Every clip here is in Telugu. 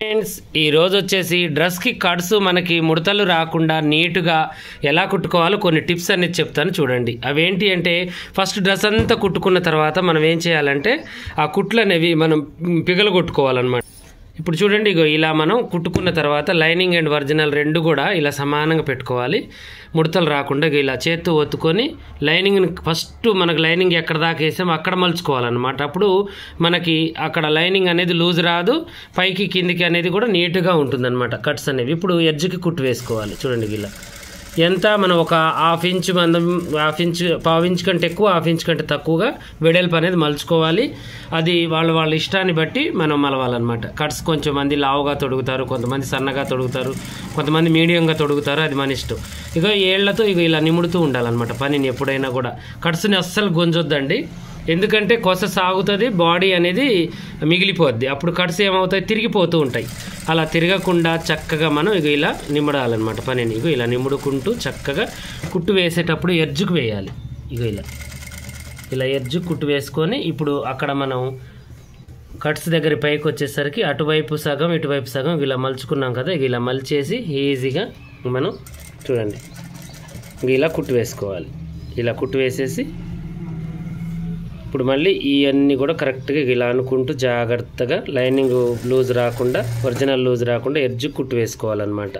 ఫ్రెండ్స్ ఈ రోజు వచ్చేసి డ్రెస్కి కట్స్ మనకి ముడతలు రాకుండా నీట్గా ఎలా కుట్టుకోవాలో కొన్ని టిప్స్ అనేది చెప్తాను చూడండి. అవేంటి అంటే ఫస్ట్ డ్రెస్ అంతా కుట్టుకున్న తర్వాత మనం ఏం చేయాలంటే ఆ కుట్లు అనేవి మనం పిగలు కొట్టుకోవాలన్నమాట. ఇప్పుడు చూడండి ఇగో ఇలా మనం కుట్టుకున్న తర్వాత లైనింగ్ అండ్ ఒరిజినల్ రెండు కూడా ఇలా సమానంగా పెట్టుకోవాలి. ముడతలు రాకుండా ఇలా చేత్తో ఒత్తుకొని లైనింగ్ని ఫస్ట్ మనకు లైనింగ్ ఎక్కడ దాకా వేసామో అక్కడ మలుచుకోవాలన్నమాట. అప్పుడు మనకి అక్కడ లైనింగ్ అనేది లూజ్ రాదు, పైకి కిందికి అనేది కూడా నీట్గా ఉంటుందన్నమాట కట్స్ అనేవి. ఇప్పుడు ఎడ్జ్కి కుట్టు వేసుకోవాలి. చూడండి ఇలా ఎంత మనం ఒక హాఫ్ ఇంచ్ మందం, హాఫ్ ఇంచ్, పావు ఇంచ్ కంటే ఎక్కువ, హాఫ్ ఇంచ్ కంటే తక్కువగా వెడల్పు అనేది మలుచుకోవాలి. అది వాళ్ళ ఇష్టాన్ని బట్టి మనం మలవాలన్నమాట. కట్స్ కొంచెం మంది లావుగా తొడుగుతారు, కొంతమంది సన్నగా తొడుగుతారు, కొంతమంది మీడియంగా తొడుగుతారు, అది మన ఇష్టం. ఇక ఏళ్లతో ఇక ఇలా నిముడుతూ ఉండాలన్నమాట పనిని ఎప్పుడైనా కూడా. కట్స్ని అస్సలు గుంజొద్దండి, ఎందుకంటే కొస సాగుతుంది, బాడీ అనేది మిగిలిపోద్ది. అప్పుడు కట్స్ ఏమవుతాయి, తిరిగిపోతూ ఉంటాయి. అలా తిరగకుండా చక్కగా మనం ఇక ఇలా నిమ్మడాలన్నమాట పనిని. ఇక ఇలా నిమ్ముడుకుంటూ చక్కగా కుట్టు వేసేటప్పుడు ఎడ్జ్కి వేయాలి. ఇక ఇలా ఎడ్జ్కి కుట్టు వేసుకొని ఇప్పుడు అక్కడ మనం కట్స్ దగ్గర పైకి వచ్చేసరికి అటువైపు సగం ఇటువైపు సగం ఇలా మలుచుకున్నాం కదా, ఇక ఇలా మలిచేసి ఈజీగా మనం చూడండి ఇలా కుట్టు వేసుకోవాలి. ఇలా కుట్టు వేసేసి ఇప్పుడు మళ్ళీ ఇవన్నీ కూడా కరెక్ట్గా ఇలా అనుకుంటూ జాగ్రత్తగా లైనింగ్ లూజ్ రాకుండా, ఒరిజినల్ లూజ్ రాకుండా ఎడ్జ్ కుట్టు వేసుకోవాలన్నమాట.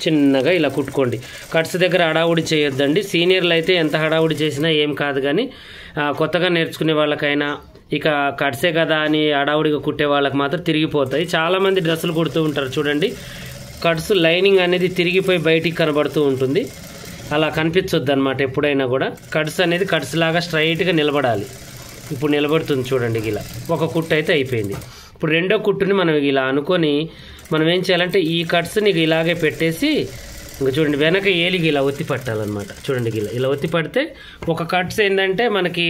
చిన్నగా ఇలా కుట్టుకోండి. కట్స్ దగ్గర హడావుడి చేయొద్దండి. సీనియర్లు అయితే ఎంత హడావుడి చేసినా ఏం కాదు, కానీ కొత్తగా నేర్చుకునే వాళ్ళకైనా ఇక కట్సే కదా అని హడావుడిగా కుట్టే వాళ్ళకి మాత్రం తిరిగిపోతాయి. చాలామంది డ్రెస్సులు కుడుతూ ఉంటారు చూడండి, కట్స్ లైనింగ్ అనేది తిరిగిపోయి బయటికి కనబడుతూ ఉంటుంది. అలా కనిపించొద్దు అనమాట ఎప్పుడైనా కూడా. కట్స్ అనేది కట్స్ లాగా స్ట్రైట్గా నిలబడాలి. ఇప్పుడు నిలబడుతుంది చూడండి ఇలా. ఒక కుట్టు అయితే అయిపోయింది. ఇప్పుడు రెండో కుట్టుని మనం ఇలా అనుకొని మనం ఏం చేయాలంటే ఈ కట్స్ని ఇలాగే పెట్టేసి ఇంకా చూడండి వెనక ఏలికి ఇలా ఒత్తి పట్టాలన్నమాట. చూడండి ఇలా ఒత్తి పడితే ఒక కట్స్ ఏంటంటే మనకి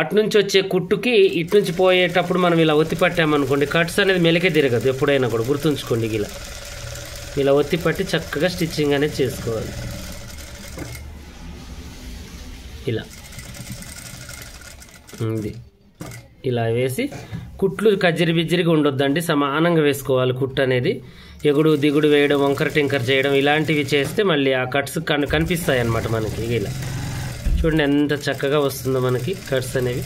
అటునుంచి వచ్చే కుట్టుకి ఇటునుంచి పోయేటప్పుడు మనం ఇలా ఒత్తి పట్టామనుకోండి, కట్స్ అనేది మెలికే తిరగదు ఎప్పుడైనా కూడా, గుర్తుంచుకోండి. ఇలా ఒత్తి పట్టి చక్కగా స్టిచ్చింగ్ అనేది చేసుకోవాలి. ఇలా వేసి కుట్లు కజ్జిరి బిజ్జిరిగా ఉండొద్దండి, సమానంగా వేసుకోవాలి. కుట్టు అనేది ఎగుడు దిగుడు వేయడం, వంకర టింకర్ చేయడం ఇలాంటివి చేస్తే మళ్ళీ ఆ కట్స్ కనిపిస్తాయి అన్నమాట మనకి. ఇలా చూడండి ఎంత చక్కగా వస్తుందో మనకి కట్స్ అనేవి.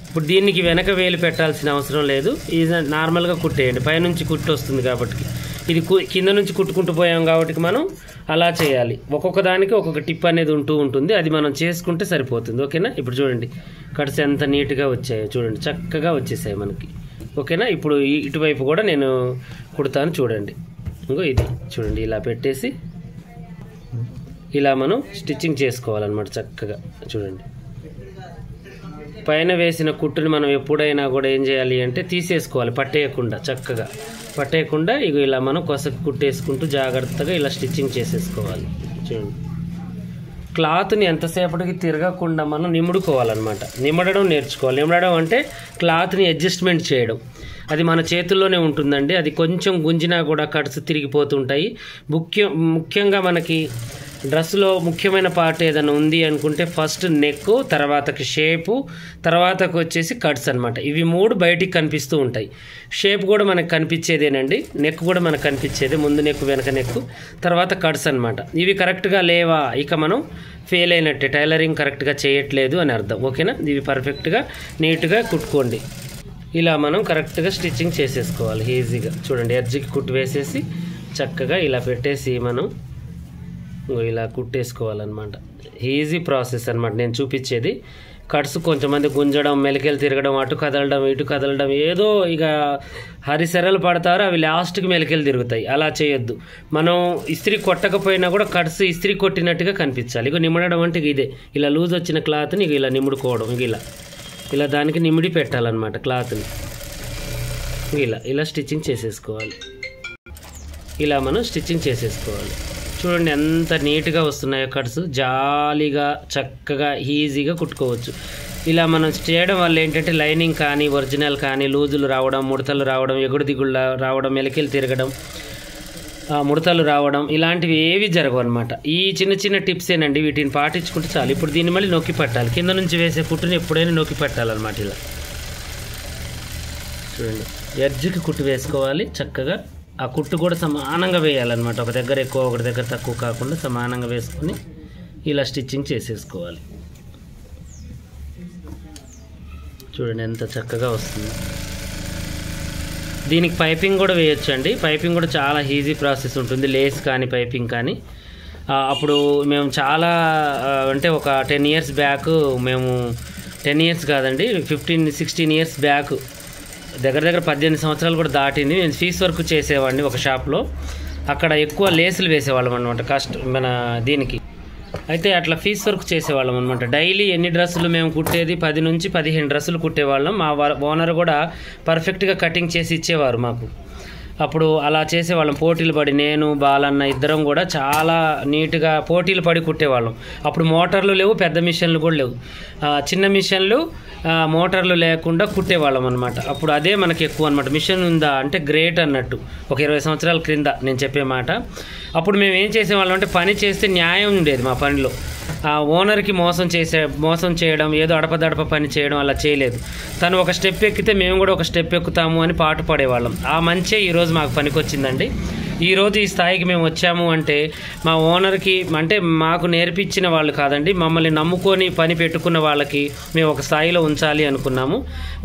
ఇప్పుడు దీనికి వెనక వేలు పెట్టాల్సిన అవసరం లేదు, ఇది నార్మల్గా కుట్టేయండి. పైనుంచి కుట్టు వస్తుంది కాబట్టి, ఇది కింద నుంచి కుట్టుకుంటూ పోయాం కాబట్టి మనం అలా చేయాలి. ఒక్కొక్క దానికి ఒక్కొక్క టిప్ అనేది ఉంటుంది, అది మనం చేసుకుంటే సరిపోతుంది. ఓకేనా? ఇప్పుడు చూడండి కట్స్ ఎంత నీట్గా వచ్చాయో చూడండి, చక్కగా వచ్చేసాయి మనకి. ఓకేనా? ఇప్పుడు ఇటువైపు కూడా నేను కుడతాను చూడండి. ఇంకో ఇది చూడండి ఇలా పెట్టేసి ఇలా మనం స్టిచ్చింగ్ చేసుకోవాలన్నమాట చక్కగా. చూడండి పైన వేసిన కుట్టుని మనం ఎప్పుడైనా కూడా ఏం చేయాలి అంటే తీసేసుకోవాలి, పట్టేయకుండా ఇక ఇలా మనం కొసకు కుట్టేసుకుంటూ జాగ్రత్తగా ఇలా స్టిచ్చింగ్ చేసేసుకోవాలి. చూడండి క్లాత్ని ఎంతసేపటికి తిరగకుండా మనం నిముడుకోవాలన్నమాట. నిమ్మడడం నేర్చుకోవాలి. నిమ్మడడం అంటే క్లాత్ని అడ్జస్ట్మెంట్ చేయడం, అది మన చేతుల్లోనే ఉంటుందండి. అది కొంచెం గుంజినా కూడా కట్స్ తిరిగిపోతుంటాయి. ముఖ్యంగా మనకి డ్రెస్సులో ముఖ్యమైన పార్ట్ ఏదైనా ఉంది అనుకుంటే ఫస్ట్ నెక్, తర్వాతకి షేపు, తర్వాతకు వచ్చేసి కట్స్ అనమాట. ఇవి మూడు బయటికి కనిపిస్తూ ఉంటాయి. షేప్ కూడా మనకు కనిపించేదేనండి, నెక్ కూడా మనకు కనిపించేదే. ముందు నెక్, వెనక నెక్, తర్వాత కట్స్ అనమాట. ఇవి కరెక్ట్గా లేవా ఇక మనం ఫెయిల్ అయినట్టే, టైలరింగ్ కరెక్ట్గా చేయట్లేదు అని అర్థం. ఓకేనా? ఇవి పర్ఫెక్ట్గా నీట్గా కుట్టుకోండి. ఇలా మనం కరెక్ట్గా స్టిచ్చింగ్ చేసేసుకోవాలి ఈజీగా. చూడండి ఎడ్జ్కి కుట్టు వేసేసి చక్కగా ఇలా పెట్టేసి మనం ఇలా కుట్టేసుకోవాలన్నమాట. ఈజీ ప్రాసెస్ అనమాట నేను చూపించేది. కట్స్ కొంతమంది గుంజడం, మెలికలు తిరగడం, అటు కదలడం ఇటు కదలడం, ఏదో ఇక హరిసెరలు పడతారు, అవి లాస్ట్కి మెలికలు తిరుగుతాయి. అలా చేయొద్దు. మనం ఇస్త్రీ కొట్టకపోయినా కూడా కట్స్ ఇస్త్రీ కొట్టినట్టుగా కనిపించాలి. ఇక నిమ్మడడం అంటే ఇదే, ఇలా లూజ్ వచ్చిన క్లాత్ని ఇక ఇలా నిముడుకోవడం, ఇలా దానికి నిమిడి పెట్టాలన్నమాట క్లాత్ని. ఇలా స్టిచ్చింగ్ చేసేసుకోవాలి. ఇలా మనం స్టిచ్చింగ్ చేసేసుకోవాలి. చూడండి ఎంత నీట్గా వస్తున్నాయో కట్స్, జాలీగా చక్కగా ఈజీగా కుట్టుకోవచ్చు. ఇలా మనం చేయడం వల్ల ఏంటంటే లైనింగ్ కానీ, ఒరిజినల్ కానీ లూజులు రావడం, ముడతలు రావడం, ఎగుడు దిగుళ్ళు రావడం, మెలికలు తిరగడం, ముడతలు రావడం ఇలాంటివి ఏవి జరగవు అనమాట. ఈ చిన్న చిన్న టిప్సేనండి, వీటిని పాటించుకుంటే చాలు. ఇప్పుడు దీన్ని మళ్ళీ నొక్కి పట్టాలి. కింద నుంచి వేసే కుట్టుని ఎప్పుడైనా నొక్కి పట్టాలన్నమాట. ఇలా చూడండి ఎడ్జ్కి కుట్టు వేసుకోవాలి చక్కగా. ఆ కుట్టు కూడా సమానంగా వేయాలన్నమాట, ఒక దగ్గర ఎక్కువ ఒకటి దగ్గర తక్కువ కాకుండా సమానంగా వేసుకొని ఇలా స్టిచ్చింగ్ చేసేసుకోవాలి. చూడండి ఎంత చక్కగా వస్తుంది. దీనికి పైపింగ్ కూడా వేయొచ్చు అండి. పైపింగ్ కూడా చాలా ఈజీ ప్రాసెస్ ఉంటుంది, లేస్ కానీ పైపింగ్ కానీ. అప్పుడు మేము చాలా అంటే ఒక 10 years బ్యాక్, మేము 10 years కాదండి 15-16 years బ్యాక్, దగ్గర దగ్గర 18 సంవత్సరాలు కూడా దాటింది. నేను ఫీస్ వర్క్ చేసేవాడిని ఒక షాప్లో. అక్కడ ఎక్కువ లేసులు వేసేవాళ్ళం అనమాట మన దీనికి. అయితే అట్లా ఫీస్ వర్క్ చేసేవాళ్ళం అనమాట. డైలీ ఎన్ని డ్రెస్సులు మేము కుట్టేది 10 నుంచి 15 డ్రెస్సులు కుట్టేవాళ్ళం. మా ఓనర్ కూడా పర్ఫెక్ట్గా కటింగ్ చేసి ఇచ్చేవారు మాకు. అప్పుడు అలా చేసేవాళ్ళం, పోటీలు పడి నేను బాలన్న ఇద్దరం కూడా చాలా నీట్గా పోటీలు పడి కుట్టేవాళ్ళం. అప్పుడు మోటార్లు లేవు, పెద్ద మిషన్లు కూడా లేవు, చిన్న మిషన్లు మోటార్లు లేకుండా కుట్టేవాళ్ళం అనమాట. అప్పుడు అదే మనకి ఎక్కువ అనమాట. మిషన్ ఉందా అంటే గ్రేట్ అన్నట్టు, ఒక 20 సంవత్సరాల క్రింద నేను చెప్పే మాట. అప్పుడు మేము ఏం చేసేవాళ్ళం అంటే పని చేస్తే న్యాయం ఉండేది మా పనిలో. ఓనర్కి మోసం చేయడం, ఏదో అడపదడప పని చేయడం అలా చేయలేదు. తను ఒక స్టెప్ ఎక్కితే మేము కూడా ఒక స్టెప్ ఎక్కుతాము అని పాటు పడేవాళ్ళం. ఆ మంచే ఈరోజు మాకు పనికొచ్చిందండి. ఈరోజు ఈ స్థాయికి మేము వచ్చాము అంటే మా ఓనర్కి, అంటే మాకు నేర్పించిన వాళ్ళు కాదండి, మమ్మల్ని నమ్ముకొని పని పెట్టుకున్న వాళ్ళకి మేము ఒక స్థాయిలో ఉంచాలి అనుకున్నాము,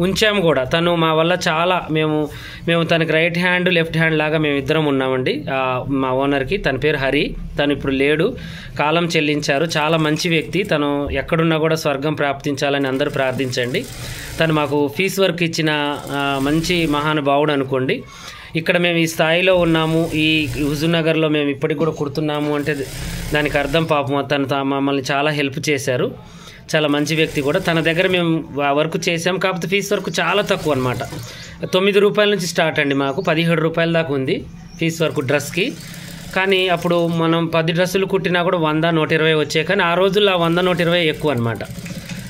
ఉంచాము కూడా. తను మా వల్ల చాలా మేము తనకి రైట్ హ్యాండ్ లెఫ్ట్ హ్యాండ్ లాగా మేము ఇద్దరం ఉన్నామండి. మా ఓనర్కి, తన పేరు హరి, తను ఇప్పుడు లేడు, కాలం చెల్లించారు. చాలా మంచి వ్యక్తి. తను ఎక్కడున్నా కూడా స్వర్గం ప్రాప్తించాలని అందరూ ప్రార్థించండి. తను మాకు ఫీస్ వర్క్ ఇచ్చిన మంచి మహానుభావుడు అనుకోండి. ఇక్కడ మేము ఈ స్థాయిలో ఉన్నాము, ఈ హుజూర్నగర్లో మేము ఇప్పటికి కూడా కుడుతున్నాము అంటే దానికి అర్థం పాపం తను మమ్మల్ని చాలా హెల్ప్ చేశారు. చాలా మంచి వ్యక్తి కూడా. తన దగ్గర మేము వర్క్ చేసాం, కాకపోతే ఫీస్ వర్క్ చాలా తక్కువ అనమాట. 9 రూపాయల నుంచి స్టార్ట్ అండి, మాకు 17 రూపాయల దాకా ఉంది ఫీస్ వర్క్ డ్రెస్కి. కానీ అప్పుడు మనం 10 డ్రెస్సులు కుట్టినా కూడా 100-120 వచ్చాయి. కానీ ఆ రోజుల్లో 100-120 ఎక్కువ అనమాట.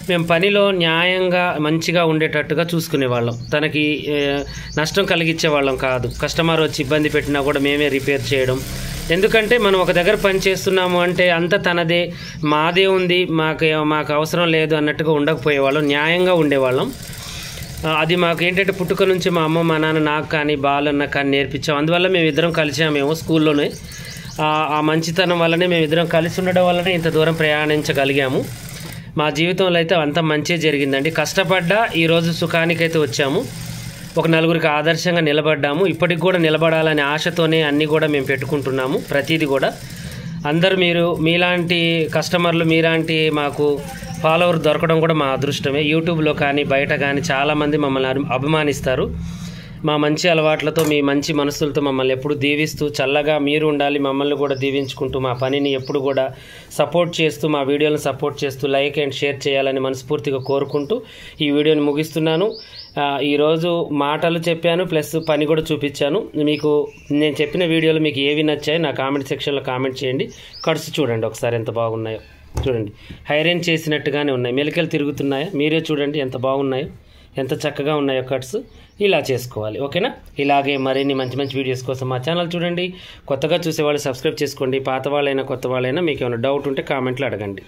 మేము పనిలో న్యాయంగా మంచిగా ఉండేటట్టుగా చూసుకునేవాళ్ళం. తనకి నష్టం కలిగించేవాళ్ళం కాదు. కస్టమర్ వచ్చి ఇబ్బంది పెట్టినా కూడా మేమే రిపేర్ చేయడం. ఎందుకంటే మనం ఒక దగ్గర పని చేస్తున్నాము అంటే అంత తనదే, మాదే ఉంది, మాకు అవసరం లేదు అన్నట్టుగా ఉండకపోయేవాళ్ళం, న్యాయంగా ఉండేవాళ్ళం. అది మాకు ఏంటంటే పుట్టుక నుంచి మా అమ్మ మా నాన్న నాకు కానీ బాలన్న కానీ నేర్పించాం. అందువల్ల మేము ఇద్దరం కలిసామేమో స్కూల్లోనే. ఆ మంచితనం వల్లనే మేము ఇద్దరం కలిసి ఉండడం వల్లనే ఇంత దూరం ప్రయాణించగలిగాము. మా జీవితంలో అయితే అంత మంచి జరిగిందండి. కష్టపడ్డా ఈరోజు సుఖానికైతే వచ్చాము, ఒక నలుగురికి ఆదర్శంగా నిలబడ్డాము. ఇప్పటికి కూడా నిలబడాలనే ఆశతోనే అన్నీ కూడా మేము పెట్టుకుంటున్నాము. ప్రతిదీ కూడా అందరూ మీలాంటి కస్టమర్లు, మీలాంటి మాకు ఫాలోవర్ దొరకడం కూడా మా అదృష్టమే. యూట్యూబ్లో కానీ బయట కానీ చాలామంది మమ్మల్ని అభిమానిస్తారు. మా మంచి అలవాట్లతో, మీ మంచి మనసులతో మమ్మల్ని ఎప్పుడు దీవిస్తూ చల్లగా మీరు ఉండాలి, మమ్మల్ని కూడా దీవించుకుంటూ మా పనిని ఎప్పుడు కూడా సపోర్ట్ చేస్తూ, మా వీడియోలను సపోర్ట్ చేస్తూ లైక్ అండ్ షేర్ చేయాలని మనస్ఫూర్తిగా కోరుకుంటూ ఈ వీడియోని ముగిస్తున్నాను. ఈరోజు మాటలు చెప్పాను, ప్లస్ పని కూడా చూపించాను. మీకు నేను చెప్పిన వీడియోలు మీకు ఏవి నచ్చాయో నా కామెంట్ సెక్షన్లో కామెంట్ చేయండి. కట్స్ చూడండి ఒకసారి ఎంత బాగున్నాయో, చూడండి హైరైన్ చేసినట్టుగానే ఉన్నాయి, మెలికలు తిరుగుతున్నాయా, మీరే చూడండి ఎంత బాగున్నాయో, ఎంత చక్కగా ఉన్నాయో కట్స్. ఇలా చేసుకోవాలి, ఓకేనా? ఇలాగే మరిన్ని మంచి మంచి వీడియోస్ కోసం మా ఛానల్ చూడండి. కొత్తగా చూసేవాళ్ళు సబ్స్క్రైబ్ చేసుకోండి. పాత వాళ్ళైనా కొత్త వాళ్ళైనా మీకు ఏమైనా డౌట్ ఉంటే కామెంట్లో అడగండి.